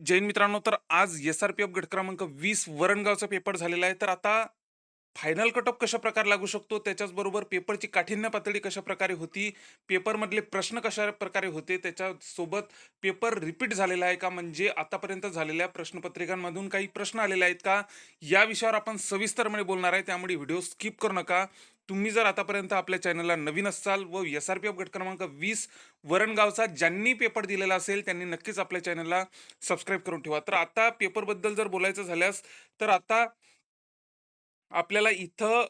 जैन मित्रांनो, तर आज एस-आर-पी-एफ गट क्रमांक 20 वरणगावचा पेपर झालेला आहे. तर आता फायनल कट ऑफ कशा प्रकारे लागू शकतो, त्याच्याचबरोबर पेपरची काठिण्य पातळी कशा प्रकारे होती, पेपरमधले प्रश्न कशा प्रकारे होते, त्याच्यासोबत पेपर रिपीट झालेला आहे का, म्हणजे आतापर्यंत झालेल्या प्रश्नपत्रिकांमधून काही प्रश्न आलेले आहेत का, या विषयावर आपण सविस्तरपणे बोलणार आहे. त्यामुळे व्हिडिओ स्किप करू नका. तुम्ही जर आतापर्यंत आपल्या चॅनलला नवीन असाल व एस-आर-पी-एफ गट क्रमांक 20 वरणगावचा ज्यांनी पेपर दिलेला असेल त्यांनी नक्कीच आपल्या चॅनलला सबस्क्राईब करून ठेवा. तर आता पेपरबद्दल जर बोलायचं झाल्यास, तर आता आपल्याला इथं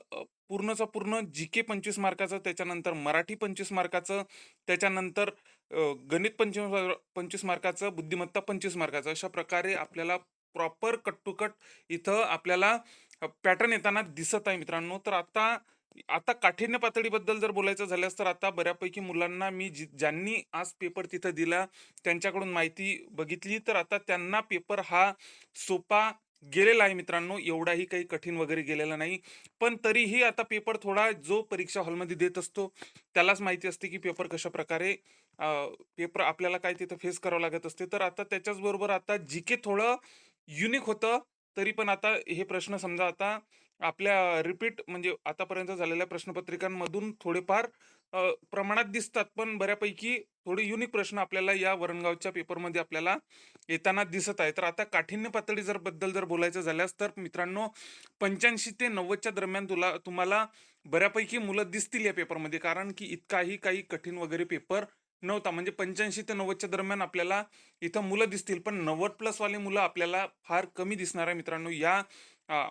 पूर्णचा पूर्ण जी-के 25 मार्काचं, त्याच्यानंतर मराठी 25 मार्काचं, त्याच्यानंतर गणित 25 मार्काचं, बुद्धिमत्ता 25 मार्काचं, अशा प्रकारे आपल्याला प्रॉपर कट टू कट इथं आपल्याला पॅटर्न येताना दिसत आहे मित्रांनो. तर आता आता काठिण्य पातळीबद्दल जर बोलायचं झाल्यास, तर आता बऱ्यापैकी मुलांना मी ज्यांनी आज पेपर तिथं दिला त्यांच्याकडून माहिती बघितली, तर आता त्यांना पेपर हा सोपा गेलेला आहे मित्रांनो. एवढाही काही कठीण वगैरे गेलेला नाही. पण तरीही आता पेपर थोडा जो परीक्षा हॉलमध्ये देत असतो त्यालाच माहिती असते की पेपर कशा प्रकारे पेपर आपल्याला काय तिथं फेस करावं लागत असते. तर आता त्याच्याच बरोबर आता जी-के थोडं युनिक होतं. तरी पण आता हे प्रश्न समजा आता आपल्या रिपीट म्हणजे आतापर्यंत झालेल्या प्रश्नपत्रिकांमधून थोडेफार प्रमाणात दिसतात. पण बऱ्यापैकी थोडे युनिक प्रश्न आपल्याला या वरणगावच्या पेपरमध्ये आपल्याला येताना दिसत आहे. तर आता काठिण्य पातळी जर बोलायचं झाल्यास, तर मित्रांनो 85 ते 90च्या दरम्यान तुम्हाला बऱ्यापैकी मुलं दिसतील या पेपरमध्ये. कारण की इतकाही काही कठीण वगैरे पेपर नव्हता. म्हणजे 85 ते 90च्या दरम्यान आपल्याला इथं मुलं दिसतील. पण 90 प्लस वाले मुलं आपल्याला फार कमी दिसणार आहे मित्रांनो अ,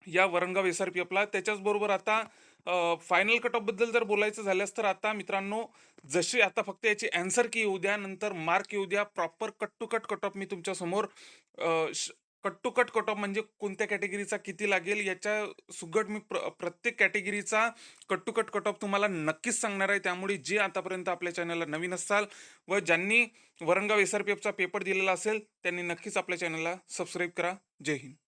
या वरणगाव एस-आर-पी-एफला. त्याच्याच बरोबर आता फायनल कट ऑफ बद्दल जर बोलायचं झाल्यास, तर आता मित्रांनो जसे आता फक्त याची अँसर की येऊ द्या, नंतर मार्क येऊ द्या, proper cut to cut cut off मी तुमच्या समोर cut to cut cut off म्हणजे कोणत्या कॅटेगरीचा किती लागेल याच्या सुगट मी प्रत्येक कॅटेगरीचा cut to cut cut off तुम्हाला नक्कीच सांगणार आहे. त्यामुळे जे आतापर्यंत आपल्या चॅनलला नवीन असाल व ज्यांनी वरणगाव एस-आर-पी-एफचा पेपर दिलेला असेल त्यांनी नक्कीच आपल्या चॅनलला सबस्क्राईब करा. जय हिंद.